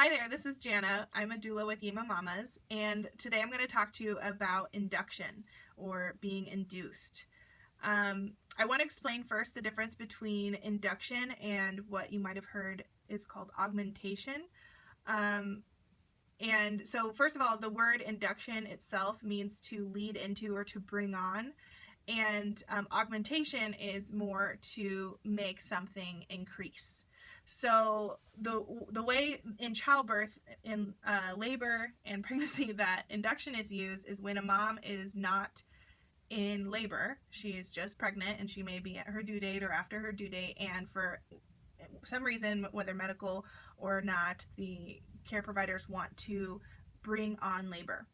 Hi there, this is Jana. I'm a doula with Yima Mamas, and today I'm going to talk to you about induction or being induced. I want to explain first the difference between induction and what you might have heard is called augmentation. And so, first of all, the word induction itself means to lead into or to bring on, and augmentation is more to make something increase. So the way in childbirth, in labor and pregnancy, that induction is used is when a mom is not in labor. She is just pregnant and she may be at her due date or after her due date, and for some reason, whether medical or not, the care providers want to bring on labor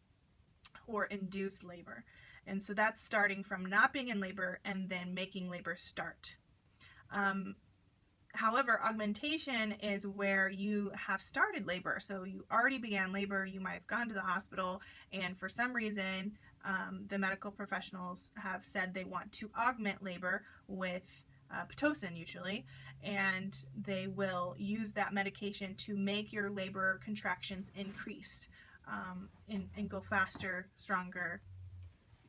or induce labor. And so that's starting from not being in labor and then making labor start. However, augmentation is where you have started labor. So you already began labor, you might have gone to the hospital, and for some reason, the medical professionals have said they want to augment labor with Pitocin usually, and they will use that medication to make your labor contractions increase and go faster, stronger,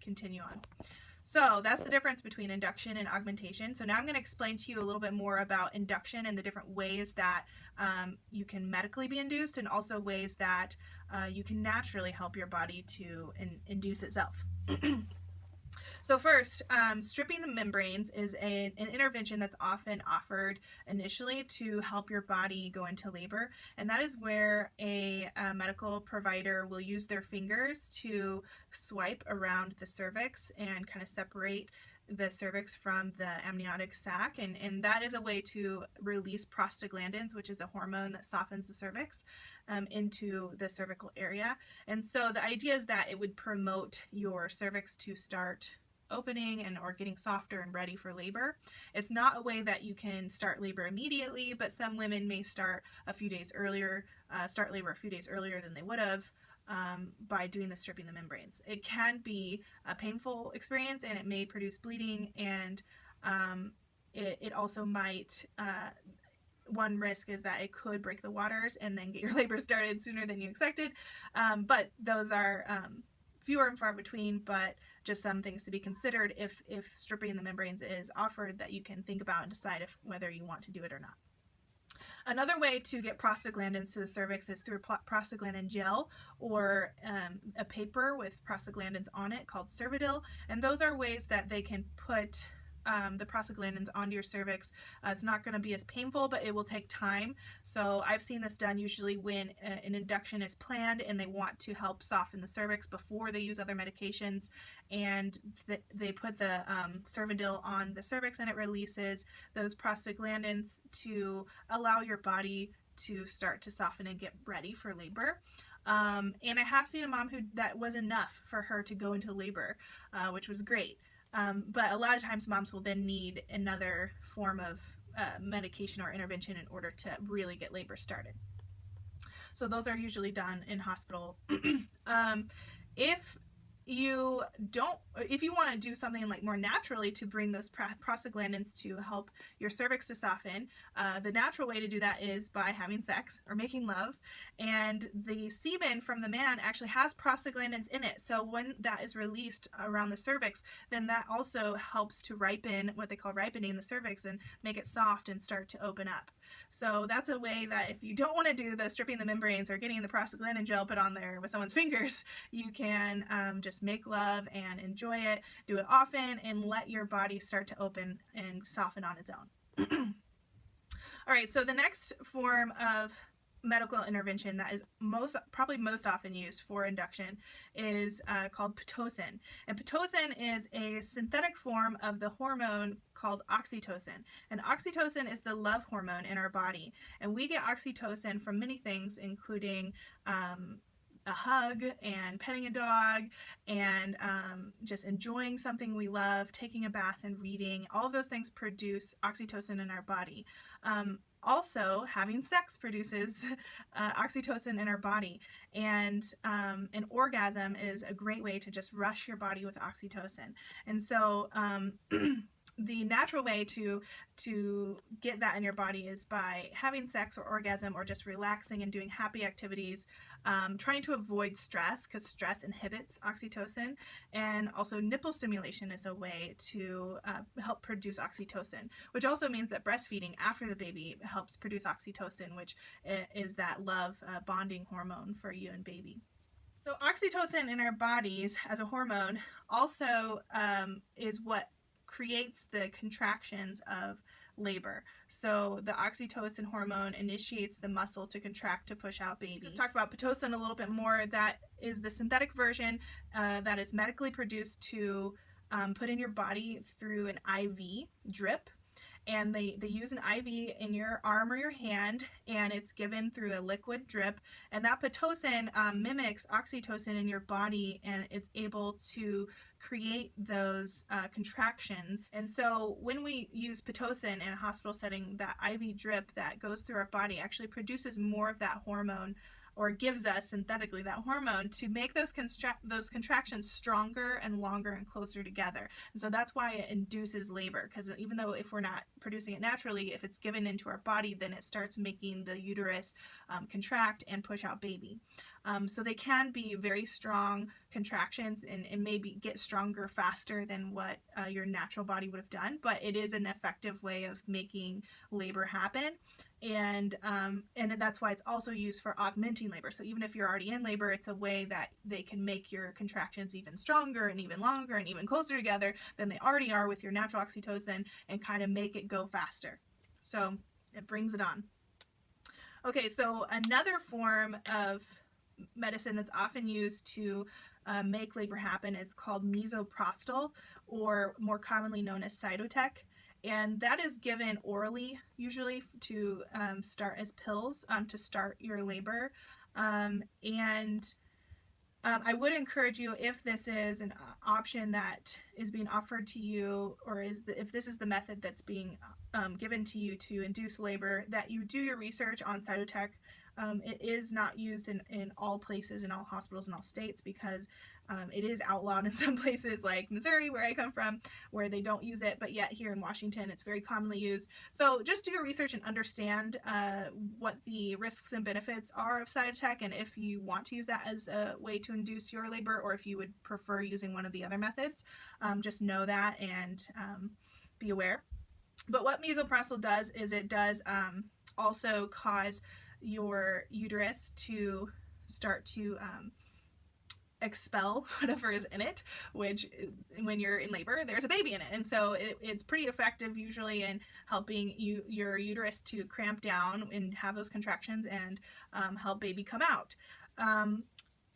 continue on. So that's the difference between induction and augmentation. So now I'm going to explain to you a little bit more about induction and the different ways that you can medically be induced, and also ways that you can naturally help your body to induce itself. So first, stripping the membranes is an intervention that's often offered initially to help your body go into labor, and that is where a medical provider will use their fingers to swipe around the cervix and kind of separate the cervix from the amniotic sac, and that is a way to release prostaglandins, which is a hormone that softens the cervix into the cervical area. And so the idea is that it would promote your cervix to start opening and or getting softer and ready for labor. It's not a way that you can start labor immediately, but some women may start a few days earlier, start labor a few days earlier than they would have by doing the stripping the membranes. It can be a painful experience and it may produce bleeding, and it also might, one risk is that it could break the waters and then get your labor started sooner than you expected, but those are fewer and far between, but just some things to be considered if stripping the membranes is offered, that you can think about and decide whether you want to do it or not. Another way to get prostaglandins to the cervix is through prostaglandin gel, or a paper with prostaglandins on it called Cervidil, and those are ways that they can put the prostaglandins onto your cervix. It's not going to be as painful, but it will take time. So I've seen this done usually when an induction is planned and they want to help soften the cervix before they use other medications, and they put the Cervidil on the cervix, and it releases those prostaglandins to allow your body to start to soften and get ready for labor. And I have seen a mom who that was enough for her to go into labor, which was great. But a lot of times moms will then need another form of medication or intervention in order to really get labor started. So those are usually done in hospital. If you want to do something like more naturally to bring those prostaglandins to help your cervix to soften, the natural way to do that is by having sex or making love, and the semen from the man actually has prostaglandins in it. So when that is released around the cervix, then that also helps to ripen, what they call ripening the cervix, and make it soft and start to open up. So that's a way that if you don't want to do the stripping the membranes or getting the prostaglandin gel put on there with someone's fingers, you can just make love and enjoy it, do it often, and let your body start to open and soften on its own. All right, so the next form of medical intervention that is probably most often used for induction is called Pitocin. And Pitocin is a synthetic form of the hormone called oxytocin. And oxytocin is the love hormone in our body. And we get oxytocin from many things, including a hug and petting a dog and just enjoying something we love, taking a bath and reading. All of those things produce oxytocin in our body. Also, having sex produces oxytocin in our body, and an orgasm is a great way to just rush your body with oxytocin. And so the natural way to get that in your body is by having sex or orgasm, or just relaxing and doing happy activities, trying to avoid stress, because stress inhibits oxytocin. And also nipple stimulation is a way to help produce oxytocin, which also means that breastfeeding after the baby helps produce oxytocin, which is that love bonding hormone for you and baby. So oxytocin in our bodies as a hormone also is what creates the contractions of labor. So the oxytocin hormone initiates the muscle to contract to push out baby. Let's talk about Pitocin a little bit more. That is the synthetic version that is medically produced to put in your body through an IV drip. And they use an IV in your arm or your hand, and it's given through a liquid drip. And that Pitocin mimics oxytocin in your body, and it's able to create those contractions. And so when we use Pitocin in a hospital setting, that IV drip that goes through our body actually produces more of that hormone, or gives us synthetically that hormone to make those contractions stronger and longer and closer together. And so that's why it induces labor, because even though if we're not producing it naturally, if it's given into our body, then it starts making the uterus contract and push out baby. So they can be very strong contractions and maybe get stronger faster than what your natural body would have done, but it is an effective way of making labor happen. And that's why it's also used for augmenting labor. So even if you're already in labor, it's a way that they can make your contractions even stronger and even longer and even closer together than they already are with your natural oxytocin, and kind of make it go faster. So it brings it on. Okay, so another form of medicine that's often used to make labor happen is called misoprostol, or more commonly known as Cytotec. And that is given orally, usually to start as pills to start your labor. I would encourage you, if this is an option that is being offered to you, or if this is the method that's being given to you to induce labor, that you do your research on Cytotec. It is not used in all places, in all hospitals, in all states, because it is outlawed in some places like Missouri, where I come from, where they don't use it, but yet here in Washington it's very commonly used. So just do your research and understand what the risks and benefits are of Cytotec, and if you want to use that as a way to induce your labor, or if you would prefer using one of the other methods. Just know that and be aware. But what misoprostol does is it does also cause your uterus to start to expel whatever is in it, which when you're in labor, there's a baby in it. And so it's pretty effective usually in helping your uterus to cramp down and have those contractions and help baby come out.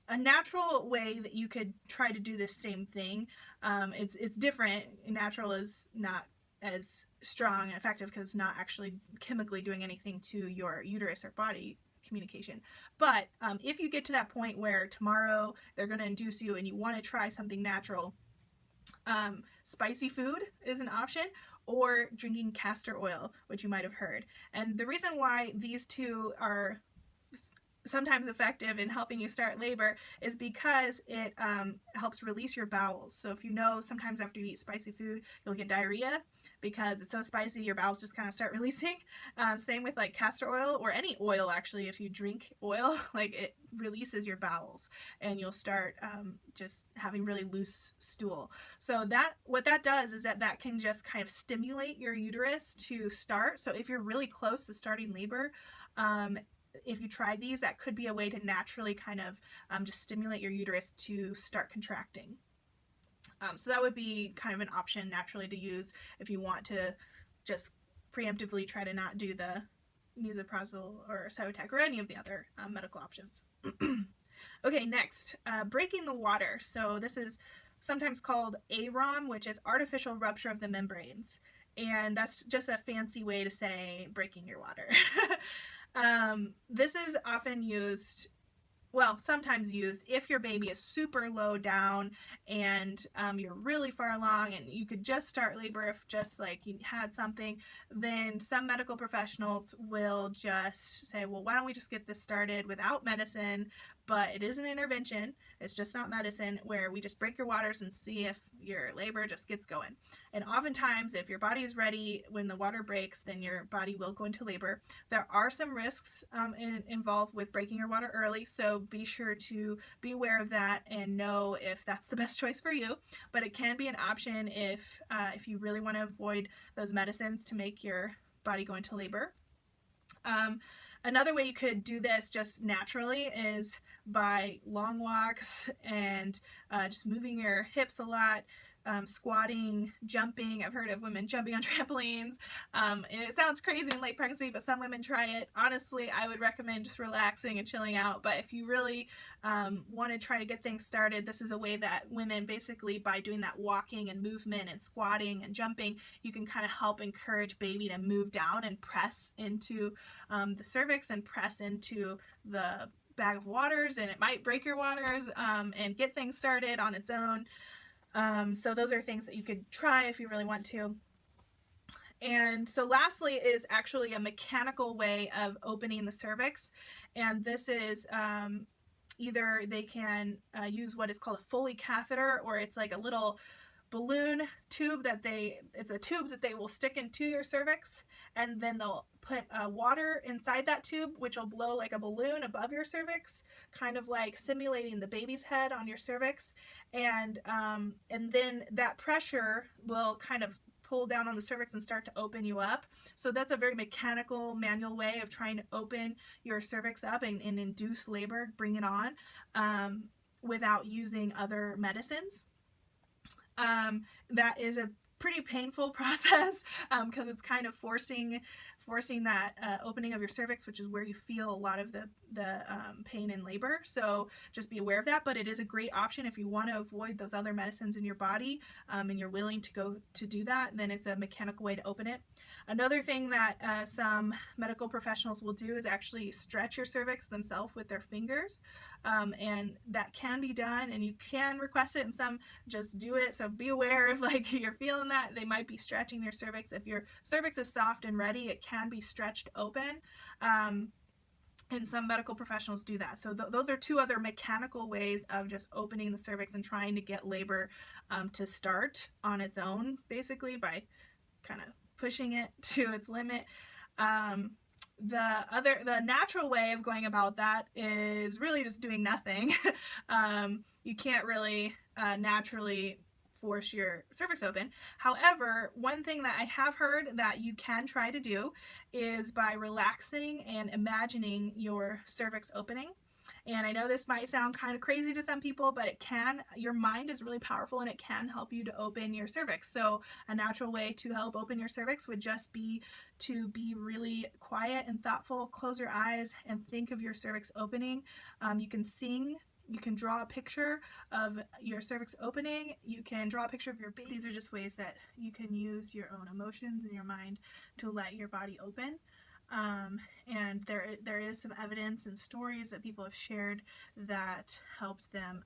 A natural way that you could try to do this same thing, it's different. Natural is not as strong and effective because it's not actually chemically doing anything to your uterus or body communication. But if you get to that point where tomorrow they're going to induce you and you want to try something natural, spicy food is an option, or drinking castor oil, which you might have heard. And the reason why these two are sometimes effective in helping you start labor is because it helps release your bowels. So if you know, sometimes after you eat spicy food, you'll get diarrhea because it's so spicy, your bowels just kind of start releasing. Same with like castor oil, or any oil actually. If you drink oil, like, it releases your bowels and you'll start just having really loose stool. So what that does is that can just kind of stimulate your uterus to start. So if you're really close to starting labor, if you try these, that could be a way to naturally kind of just stimulate your uterus to start contracting. So that would be kind of an option naturally to use if you want to just preemptively try to not do the misoprostol or Cytotec or any of the other medical options. Okay, next, breaking the water. So this is sometimes called AROM, which is artificial rupture of the membranes. And that's just a fancy way to say breaking your water. This is often used, well, sometimes used if your baby is super low down and you're really far along and you could just start labor if just like you had something. Then some medical professionals will just say, well, why don't we just get this started without medicine? But it is an intervention. It's just not medicine, where we just break your waters and see if your labor just gets going. And oftentimes, if your body is ready when the water breaks, then your body will go into labor. There are some risks involved with breaking your water early, so be sure to be aware of that and know if that's the best choice for you. But it can be an option if you really want to avoid those medicines to make your body go into labor. Another way you could do this just naturally is by long walks and just moving your hips a lot, squatting, jumping. I've heard of women jumping on trampolines. And it sounds crazy in late pregnancy, but some women try it. Honestly, I would recommend just relaxing and chilling out. But if you really want to try to get things started, this is a way that women basically, by doing that walking and movement and squatting and jumping, you can kind of help encourage baby to move down and press into the cervix and press into the bag of waters, and it might break your waters and get things started on its own. So those are things that you could try if you really want to. And so lastly is actually a mechanical way of opening the cervix. And this is either they can use what is called a Foley catheter, or it's like a little balloon tube it's a tube that they will stick into your cervix, and then they'll put water inside that tube, which will blow like a balloon above your cervix, kind of like simulating the baby's head on your cervix. And then that pressure will kind of pull down on the cervix and start to open you up. So that's a very mechanical, manual way of trying to open your cervix up and induce labor, bring it on, without using other medicines. That is a pretty painful process because it's kind of forcing that opening of your cervix, which is where you feel a lot of the pain in labor. So just be aware of that. But it is a great option if you want to avoid those other medicines in your body and you're willing to go to do that, then it's a mechanical way to open it. Another thing that some medical professionals will do is actually stretch your cervix themselves with their fingers. And that can be done, and you can request it, and some just do it. So be aware if like you're feeling that they might be stretching your cervix. If your cervix is soft and ready, it can be stretched open. And some medical professionals do that. So those are two other mechanical ways of just opening the cervix and trying to get labor to start on its own, basically by kind of pushing it to its limit. The natural way of going about that is really just doing nothing. You can't really naturally force your cervix open. However, one thing that I have heard that you can try to do is by relaxing and imagining your cervix opening. And I know this might sound kind of crazy to some people, but your mind is really powerful and it can help you to open your cervix. So a natural way to help open your cervix would just be to be really quiet and thoughtful, close your eyes and think of your cervix opening. You can sing. You can draw a picture of your cervix opening. You can draw a picture of your baby. These are just ways that you can use your own emotions in your mind to let your body open. And there is some evidence and stories that people have shared that helped them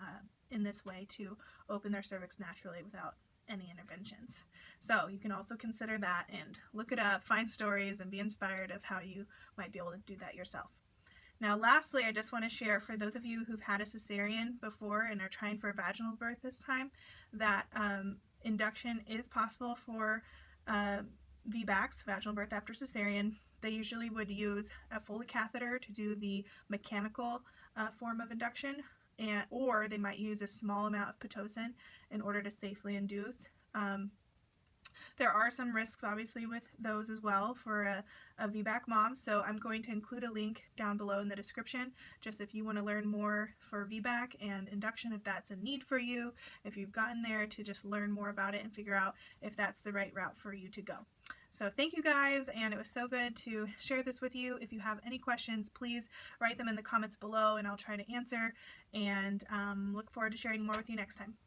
in this way to open their cervix naturally without any interventions. So you can also consider that and look it up, find stories, and be inspired of how you might be able to do that yourself. Now, lastly, I just want to share for those of you who've had a cesarean before and are trying for a vaginal birth this time, that induction is possible for VBACs, vaginal birth after cesarean. They usually would use a Foley catheter to do the mechanical form of induction, or they might use a small amount of Pitocin in order to safely induce. There are some risks, obviously, with those as well for a VBAC mom, so I'm going to include a link down below in the description, just if you want to learn more for VBAC and induction, if that's a need for you, if you've gotten there to just learn more about it and figure out if that's the right route for you to go. So thank you guys, and it was so good to share this with you. If you have any questions, please write them in the comments below, and I'll try to answer, and look forward to sharing more with you next time.